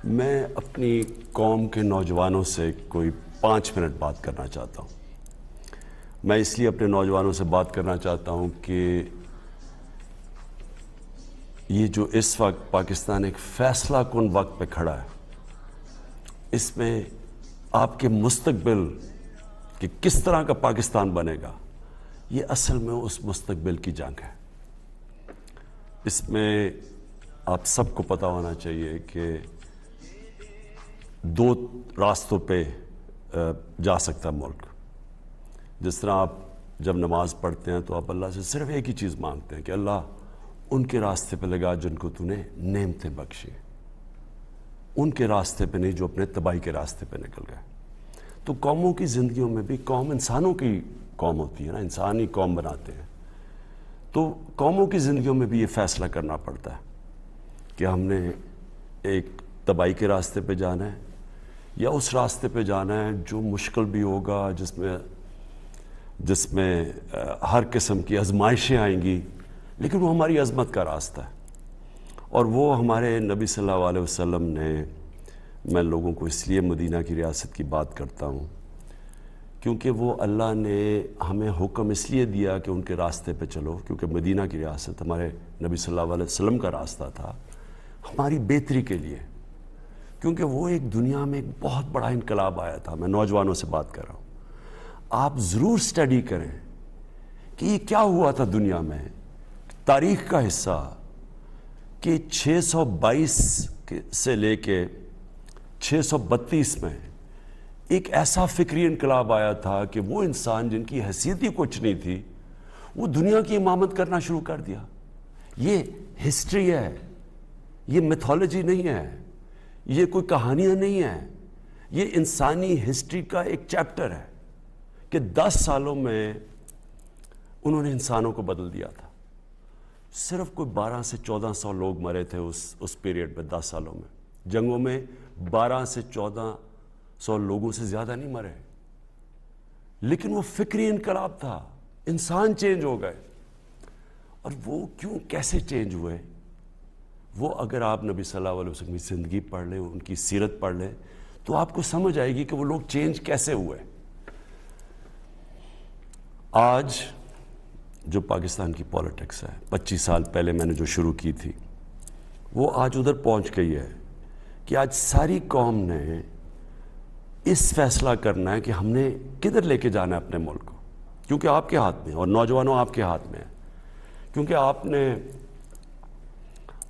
میں اپنی قوم کے نوجوانوں سے کوئی 5 منٹ بات کرنا چاہتا ہوں۔ میں اس لیے اپنے نوجوانوں سے بات کرنا چاہتا ہوں کہ یہ جو اس وقت پاکستان ایک فیصلہ کن وقت پہ کھڑا ہے، اس میں آپ کے مستقبل کہ کس طرح کا پاکستان بنے گا، یہ اصل میں اس مستقبل کی جنگ ہے۔ اس میں آپ سب کو پتہ ہونا چاہیے کہ 2 راستوں پہ جا سکتا ملک۔ جس طرح آپ جب نماز پڑھتے ہیں تو آپ اللہ سے صرف ایک ہی چیز مانگتے ہیں کہ اللہ ان کے راستے پہ لگا جن کو تو نے نعمتیں بخشی، ان کے راستے پہ نہیں جو اپنے تباہی کے راستے پہ نکل گئے۔ تو قوموں کی زندگیوں میں بھی قوم انسانوں کی قوم ہوتی ہے نا، انسانی قوم بناتے ہیں، تو قوموں کی زندگیوں میں بھی یہ فیصلہ کرنا پڑتا ہے کہ ہم نے ایک تباہی کے راستے پہ جانا ہے یا اس راستے پہ جانا ہے جو مشکل بھی ہوگا، جس میں ہر قسم کی آزمائشیں آئیں گی، لیکن وہ ہماری عظمت کا راستہ ہے۔ اور وہ ہمارے نبی صلی اللہ علیہ وسلم نے، میں لوگوں کو اس لیے مدینہ کی ریاست کی بات کرتا ہوں کیونکہ وہ اللہ نے ہمیں حکم اس لیے دیا کہ ان کے راستے پہ چلو، کیونکہ مدینہ کی ریاست ہمارے نبی صلی اللہ علیہ وسلم کا راستہ تھا ہماری بہتری کے لیے، کیونکہ وہ ایک دنیا میں ایک بہت بڑا انقلاب آیا تھا۔ میں نوجوانوں سے بات کر رہا ہوں، آپ ضرور سٹڈی کریں کہ یہ کیا ہوا تھا دنیا میں، تاریخ کا حصہ کہ 622 سے لے کے 632 میں ایک ایسا فکری انقلاب آیا تھا کہ وہ انسان جن کی حیثیت ہی کچھ نہیں تھی، وہ دنیا کی امامت کرنا شروع کر دیا۔ یہ ہسٹری ہے، یہ میتھولوجی نہیں ہے، یہ کوئی کہانیاں نہیں ہیں، یہ انسانی ہسٹری کا ایک چیپٹر ہے کہ 10 سالوں میں انہوں نے انسانوں کو بدل دیا تھا۔ صرف کوئی 12 سے 1400 لوگ مرے تھے اس پیریڈ میں، 10 سالوں میں جنگوں میں 12 سے 1400 لوگوں سے زیادہ نہیں مرے، لیکن وہ فکری انقلاب تھا، انسان چینج ہو گئے۔ اور وہ کیوں، کیسے چینج ہوئے، وہ اگر آپ نبی صلی اللہ علیہ وسلم کی زندگی پڑھ لیں، ان کی سیرت پڑھ لیں، تو آپ کو سمجھ آئے گی کہ وہ لوگ چینج کیسے ہوئے۔ آج جو پاکستان کی پولیٹکس ہے، 25 سال پہلے میں نے جو شروع کی تھی، وہ آج ادھر پہنچ گئی ہے کہ آج ساری قوم نے اس فیصلہ کرنا ہے کہ ہم نے کدھر لے کے جانا ہے اپنے ملک کو، کیونکہ آپ کے ہاتھ میں، اور نوجوانوں آپ کے ہاتھ میں ہے، کیونکہ آپ نے،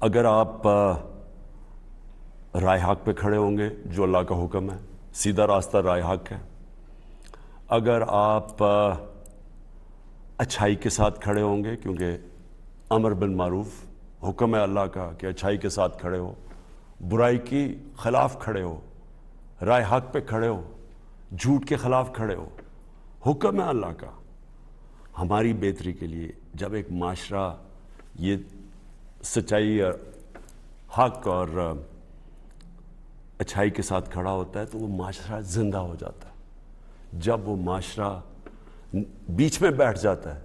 اگر آپ رائے حق پہ کھڑے ہوں گے جو اللہ کا حکم ہے، سیدھا راستہ رائے حق ہے، اگر آپ اچھائی کے ساتھ کھڑے ہوں گے، کیونکہ امر بالمعروف حکم ہے اللہ کا کہ اچھائی کے ساتھ کھڑے ہو، برائی کی خلاف کھڑے ہو، رائے حق پہ کھڑے ہو، جھوٹ کے خلاف کھڑے ہو، حکم ہے اللہ کا ہماری بہتری کے لیے۔ جب ایک معاشرہ یہ سچائی، حق اور اچھائی کے ساتھ کھڑا ہوتا ہے تو وہ معاشرہ زندہ ہو جاتا ہے۔ جب وہ معاشرہ بیچ میں بیٹھ جاتا ہے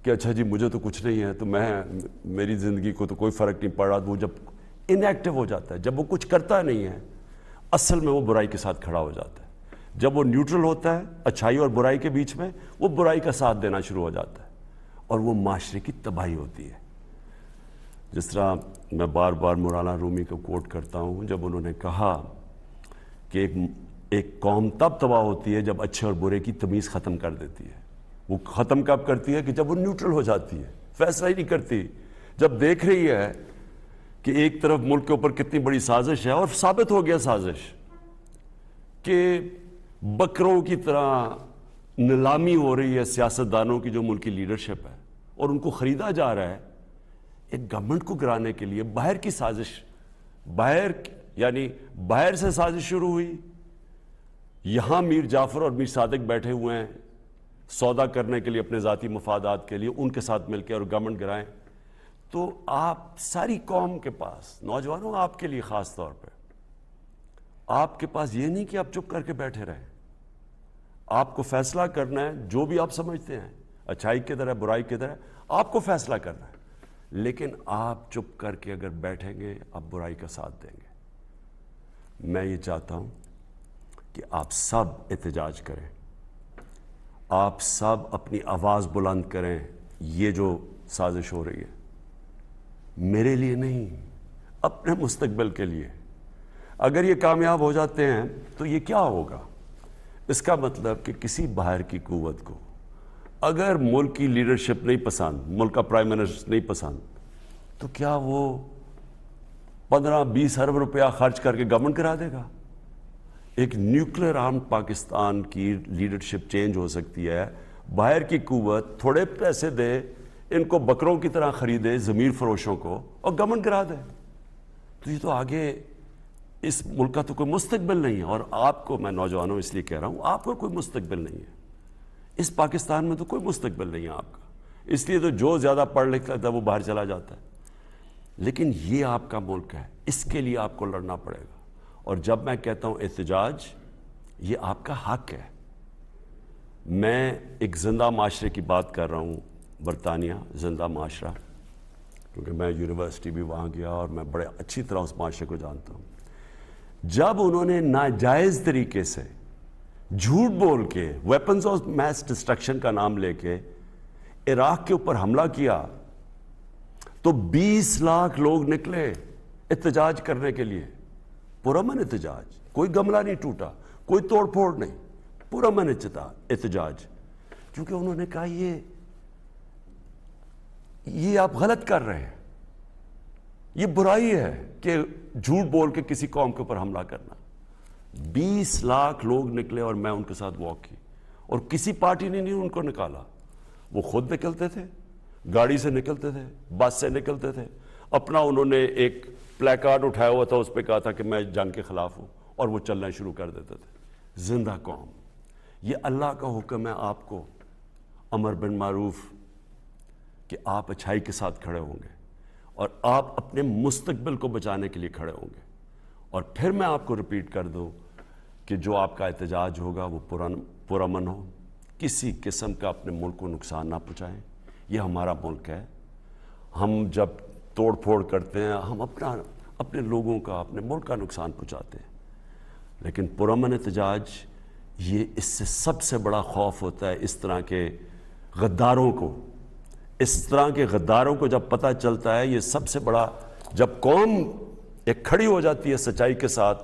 کہ اچھا جی مجھے تو کچھ نہیں ہے، تو میری زندگی کو تو کوئی فرق نہیں پڑ رہا، وہ جب انیکٹیو ہو جاتا ہے، جب وہ کچھ کرتا نہیں ہے، اصل میں وہ برائی کے ساتھ کھڑا ہو جاتا ہے۔ جب وہ نیوٹرل ہوتا ہے اچھائی اور برائی کے بیچ میں، وہ برائی کا ساتھ دینا شروع ہو جاتا ہے اور وہ معاشرے کی تباہی ہوتی ہے۔ جس طرح میں بار بار مولانا رومی کو کوٹ کرتا ہوں، جب انہوں نے کہا کہ ایک قوم تب تباہ ہوتی ہے جب اچھے اور برے کی تمیز ختم کر دیتی ہے۔ وہ ختم کب کرتی ہے؟ کہ جب وہ نیوٹرل ہو جاتی ہے، فیصلہ ہی نہیں کرتی، جب دیکھ رہی ہے کہ ایک طرف ملک کے اوپر کتنی بڑی سازش ہے، اور ثابت ہو گیا سازش کہ بکروں کی طرح نیلامی ہو رہی ہے سیاستدانوں کی جو ملکی لیڈرشپ ہے، اور ان کو خریدا جا رہا ہے ایک گورنمنٹ کو گرانے کے لیے۔ باہر کی سازش، باہر سے سازش شروع ہوئی، یہاں میر جعفر اور میر صادق بیٹھے ہوئے ہیں سودا کرنے کے لیے اپنے ذاتی مفادات کے لیے، ان کے ساتھ مل کے اور گورنمنٹ گرائیں۔ تو آپ ساری قوم کے پاس، نوجوانوں آپ کے لیے خاص طور پہ، آپ کے پاس یہ نہیں کہ آپ چپ کر کے بیٹھے رہیں، آپ کو فیصلہ کرنا ہے، جو بھی آپ سمجھتے ہیں اچھائی کدھر ہے، برائی کدھر ہے، آپ کو فیصلہ کرنا ہے۔ لیکن آپ چپ کر کے اگر بیٹھیں گے، آپ برائی کا ساتھ دیں گے۔ میں یہ چاہتا ہوں کہ آپ سب احتجاج کریں، آپ سب اپنی آواز بلند کریں. یہ جو سازش ہو رہی ہے میرے لیے نہیں، اپنے مستقبل کے لیے. اگر یہ کامیاب ہو جاتے ہیں تو یہ کیا ہوگا؟ اس کا مطلب کہ کسی باہر کی قوت کو اگر ملک کی لیڈرشپ نہیں پسند، ملک کا پرائم منسٹر نہیں پسند، تو کیا وہ 15-20 ارب روپیہ خرچ کر کے گورنمنٹ کرا دے گا؟ ایک نیوکلیر آرم پاکستان کی لیڈرشپ چینج ہو سکتی ہے. باہر کی قوت تھوڑے پیسے دے، ان کو بکروں کی طرح خریدے، ضمیر فروشوں کو، اور گورنمنٹ کرا دے. تو یہ تو آگے اس ملک کا تو کوئی مستقبل نہیں ہے. اور آپ کو میں نوجوانوں اس لیے کہہ رہا ہوں، آپ کو کوئی مستقبل نہیں ہے اس پاکستان میں، تو کوئی مستقبل نہیں ہے آپ کا. اس لیے تو جو زیادہ پڑھ لکھ لیتا ہے وہ باہر چلا جاتا ہے. لیکن یہ آپ کا ملک ہے، اس کے لیے آپ کو لڑنا پڑے گا. اور جب میں کہتا ہوں احتجاج، یہ آپ کا حق ہے. میں ایک زندہ معاشرے کی بات کر رہا ہوں، برطانیہ زندہ معاشرہ، کیونکہ میں یونیورسٹی بھی وہاں گیا اور میں بڑے اچھی طرح اس معاشرے کو جانتا ہوں. جب انہوں نے ناجائز طریقے سے جھوٹ بول کے ویپنز آف میس ڈسٹرکشن کا نام لے کے عراق کے اوپر حملہ کیا، تو 20 لاکھ لوگ نکلے احتجاج کرنے کے لیے. پرامن احتجاج، کوئی گملہ نہیں ٹوٹا، کوئی توڑ پھوڑ نہیں، پرامن احتجاج. کیونکہ انہوں نے کہا یہ آپ غلط کر رہے ہیں، یہ برائی ہے کہ جھوٹ بول کے کسی قوم کے اوپر حملہ کرنا. 20 لاکھ لوگ نکلے اور میں ان کے ساتھ واک کی، اور کسی پارٹی نے نہیں ان کو نکالا. وہ خود نکلتے تھے، گاڑی سے نکلتے تھے، بس سے نکلتے تھے. اپنا انہوں نے ایک پلے کارڈ اٹھایا ہوا تھا، اس پہ کہا تھا کہ میں جنگ کے خلاف ہوں، اور وہ چلنا شروع کر دیتے تھے. زندہ قوم. یہ اللہ کا حکم ہے آپ کو، امر بن معروف، کہ آپ اچھائی کے ساتھ کھڑے ہوں گے اور آپ اپنے مستقبل کو بچانے کے لیے کھڑے ہوں گے. اور پھر میں آپ کو ریپیٹ کر دوں کہ جو آپ کا احتجاج ہوگا وہ پرامن ہو، کسی قسم کا اپنے ملک کو نقصان نہ پہنچائیں. یہ ہمارا ملک ہے. ہم جب توڑ پھوڑ کرتے ہیں ہم اپنے لوگوں کا، اپنے ملک کا نقصان پہنچاتے ہیں. لیکن پرامن احتجاج، یہ اس سے سب سے بڑا خوف ہوتا ہے اس طرح کے غداروں کو. اس طرح کے غداروں کو جب پتہ چلتا ہے، یہ سب سے بڑا، جب قوم ایک کھڑی ہو جاتی ہے سچائی کے ساتھ،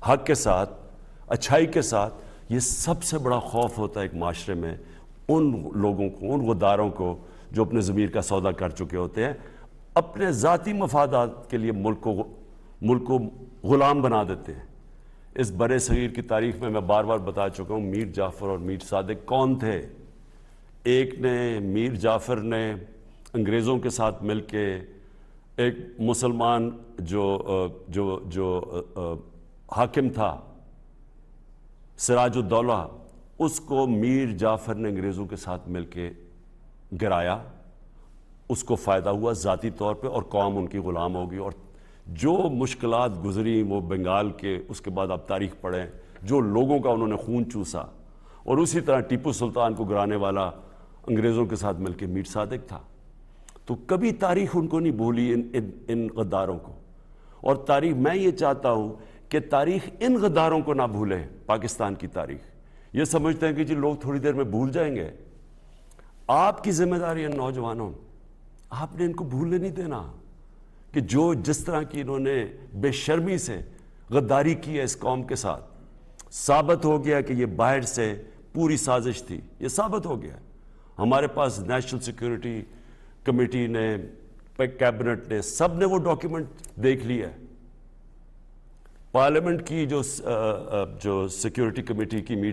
حق کے ساتھ، اچھائی کے ساتھ، یہ سب سے بڑا خوف ہوتا ہے ایک معاشرے میں ان لوگوں کو، ان غداروں کو جو اپنے ضمیر کا سودا کر چکے ہوتے ہیں، اپنے ذاتی مفادات کے لیے ملک کو غلام بنا دیتے ہیں. اس برے صغیر کی تاریخ میں بار بار بتا چکا ہوں، میر جعفر اور میر صادق کون تھے. میر جعفر نے انگریزوں کے ساتھ مل کے ایک مسلمان جو حاکم تھا سراج الدولہ، اس کو میر جعفر نے انگریزوں کے ساتھ مل کے گرایا. اس کو فائدہ ہوا ذاتی طور پہ، اور قوم ان کی غلام ہوگی. اور جو مشکلات گزری وہ بنگال کے، اس کے بعد آپ تاریخ پڑھیں، جو لوگوں کا انہوں نے خون چوسا. اور اسی طرح ٹیپو سلطان کو گرانے والا انگریزوں کے ساتھ مل کے میر صادق تھا. تو کبھی تاریخ ان کو نہیں بھولی، ان غداروں کو. اور تاریخ، میں یہ چاہتا ہوں کہ تاریخ ان غداروں کو نہ بھولے. پاکستان کی تاریخ یہ سمجھتے ہیں کہ جی لوگ تھوڑی دیر میں بھول جائیں گے. آپ کی ذمہ داری ہے نوجوانوں، آپ نے ان کو بھولنے نہیں دینا کہ جس طرح کی انہوں نے بے شرمی سے غداری کی ہے اس قوم کے ساتھ. ثابت ہو گیا کہ یہ باہر سے پوری سازش تھی، یہ ثابت ہو گیا. ہمارے پاس نیشنل سیکیورٹی کمیٹی نے، کیبنٹ نے، سب نے وہ ڈاکیومنٹ دیکھ لیا. پارلیمنٹ کی جو سیکیورٹی کمیٹی کی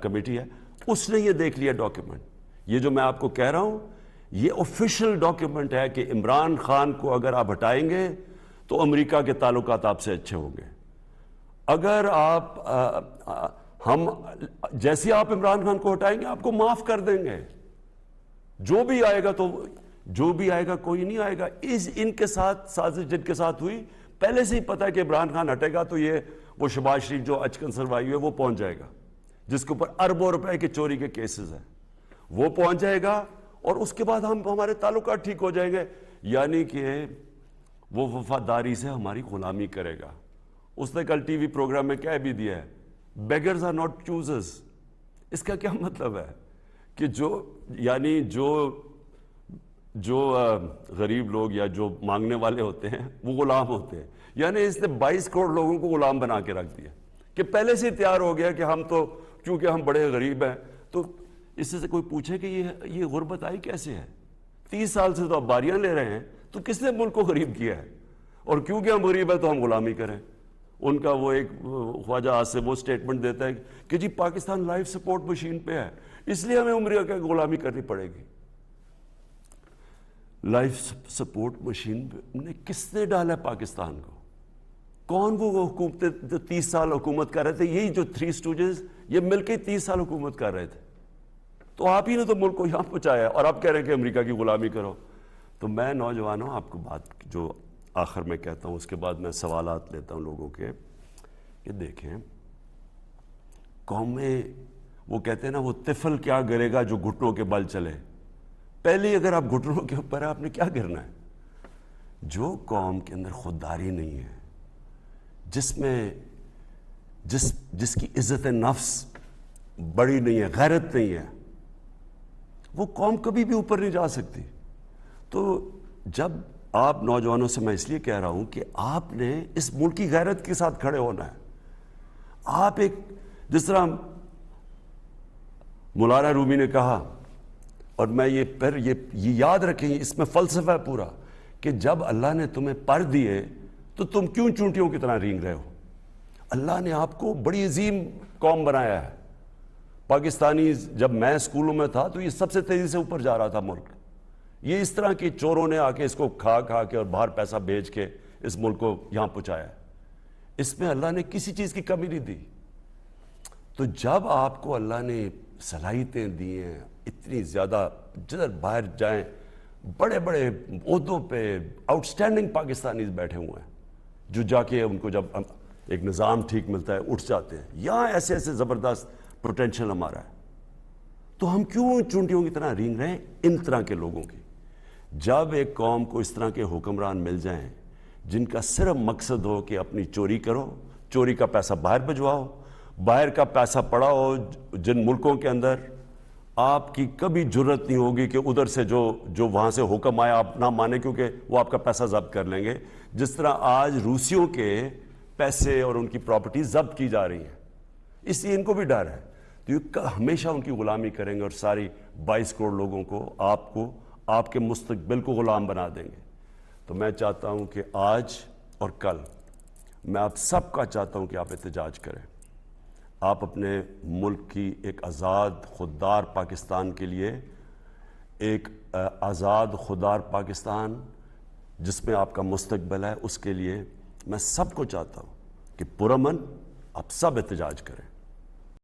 کمیٹی ہے، اس نے یہ دیکھ لیا ڈاکیومنٹ. یہ جو میں آپ کو کہہ رہا ہوں یہ آفیشیل ڈاکیومنٹ ہے کہ عمران خان کو اگر آپ ہٹائیں گے تو امریکہ کے تعلقات آپ سے اچھے ہوں گے. اگر جیسے آپ عمران خان کو ہٹائیں گے آپ کو معاف کر دیں گے. جو بھی آئے گا کوئی نہیں آئے گا. ان کے ساتھ سازش جن کے ساتھ ہوئی، پہلے سے ہی پتا ہے کہ عمران خان ہٹے گا تو وہ شہباز شریف جو اچکن سروائی ہوئے وہ پہنچ جائے گا، جس کے اوپر اربوں روپے کے چوری کے کیسز ہیں، وہ پہنچ جائے گا. اور اس کے بعد ہمارے تعلقات ٹھیک ہو جائیں گے. یعنی کہ وہ وفاداری سے ہماری غلامی کرے گا اس نے کل ٹی وی پروگرام میں کہہ بھی دیا ہے بیگرز آر ناٹ چوزرز. اس کا کیا مطلب ہے کہ جو غریب لوگ یا جو مانگنے والے ہوتے ہیں وہ غلام ہوتے ہیں. یعنی اس نے 22 کروڑ لوگوں کو غلام بنا کے رکھ دیا کہ پہلے سے تیار ہو گیا کہ ہم تو چونکہ ہم بڑے غریب ہیں. تو اس سے کوئی پوچھے کہ یہ غربت آئی کیسے ہے؟ 30 سال سے تو آپ باریاں لے رہے ہیں, تو کس نے ملک کو غریب کیا ہے؟ اور کیونکہ ہم غریب ہیں تو ہم غلامی کریں. ان کا وہ ایک خواجہ آج سے وہ سٹیٹمنٹ دیتا ہے کہ جی پاکستان لائف سپورٹ مشین پہ ہے, اس لیے ہمیں امریکہ کی غلامی کرنی پڑے گی. لائف سپورٹ مشین نے کس نے ڈالا ہے پاکستان کو؟ کون وہ حکومتیں جو 30 سال حکومت کر رہے تھے؟ یہی جو 3 اسٹوجز یہ مل کے 30 سال حکومت کر رہے تھے. تو آپ ہی نے تو ملک کو یہاں پہنچایا اور آپ کہہ رہے ہیں کہ امریکہ کی غلامی کرو. تو میں نوجوانوں آپ کو بات جو آخر میں کہتا ہوں, اس کے بعد میں سوالات لیتا ہوں لوگوں کے, کہ دیکھیں قومیں وہ کہتے ہیں نا وہ طفل کیا گرے گا جو گھٹنوں کے بل چلے. پہلے اگر آپ گھٹنوں کے اوپر آپ نے کیا کرنا ہے؟ جو قوم کے اندر خودداری نہیں ہے, جس کی عزت نفس بڑی نہیں ہے, غیرت نہیں ہے, وہ قوم کبھی بھی اوپر نہیں جا سکتی. تو جب آپ نوجوانوں سے میں اس لیے کہہ رہا ہوں کہ آپ نے اس ملک کی غیرت کے ساتھ کھڑے ہونا ہے. آپ ایک جس طرح مولانا رومی نے کہا, اور میں یہ یاد رکھیں, اس میں فلسفہ ہے پورا, کہ جب اللہ نے تمہیں پر دیے تو تم کیوں چونٹیوں کی طرح رینگ رہے ہو؟ اللہ نے آپ کو بڑی عظیم قوم بنایا ہے. پاکستانی جب میں اسکولوں میں تھا تو یہ سب سے تیزی سے اوپر جا رہا تھا ملک. یہ اس طرح کے چوروں نے آ کے اس کو کھا کے اور باہر پیسہ بھیج کے اس ملک کو یہاں پہنچایا ہے. اس میں اللہ نے کسی چیز کی کمی نہیں دی. تو جب آپ کو اللہ نے صلاحیتیں دی ہیں اتنی زیادہ, جدھر باہر جائیں بڑے بڑے عہدوں پہ آؤٹ اسٹینڈنگ پاکستانیز بیٹھے ہوئے ہیں, جو جا کے ان کو جب ایک نظام ٹھیک ملتا ہے اٹھ جاتے ہیں. یہاں ایسے ایسے زبردست پوٹینشل ہمارا ہے. تو ہم کیوں چونٹیوں کی طرح رینگ رہے ہیں ان طرح کے لوگوں کی؟ جب ایک قوم کو اس طرح کے حکمران مل جائیں جن کا صرف مقصد ہو کہ اپنی چوری کرو, چوری کا پیسہ باہر بھجواؤ, باہر کا پیسہ پڑا ہو جن ملکوں کے اندر آپ کی کبھی جرت نہیں ہوگی کہ ادھر سے جو وہاں سے حکم آیا آپ نہ مانے, کیونکہ وہ آپ کا پیسہ ضبط کر لیں گے. جس طرح آج روسیوں کے پیسے اور ان کی پراپرٹی ضبط کی جا رہی ہیں, اس لیے ان کو بھی ڈر ہے. تو یہ ہمیشہ ان کی غلامی کریں گے اور ساری 22 کروڑ لوگوں کو آپ کے مستقبل کو غلام بنا دیں گے. تو میں چاہتا ہوں کہ آج اور کل میں آپ سب کا چاہتا ہوں کہ آپ احتجاج کریں. آپ اپنے ملک کی ایک آزاد خوددار پاکستان کے لیے, ایک آزاد خوددار پاکستان جس میں آپ کا مستقبل ہے, اس کے لیے میں سب کو چاہتا ہوں کہ پرامن آپ سب احتجاج کریں.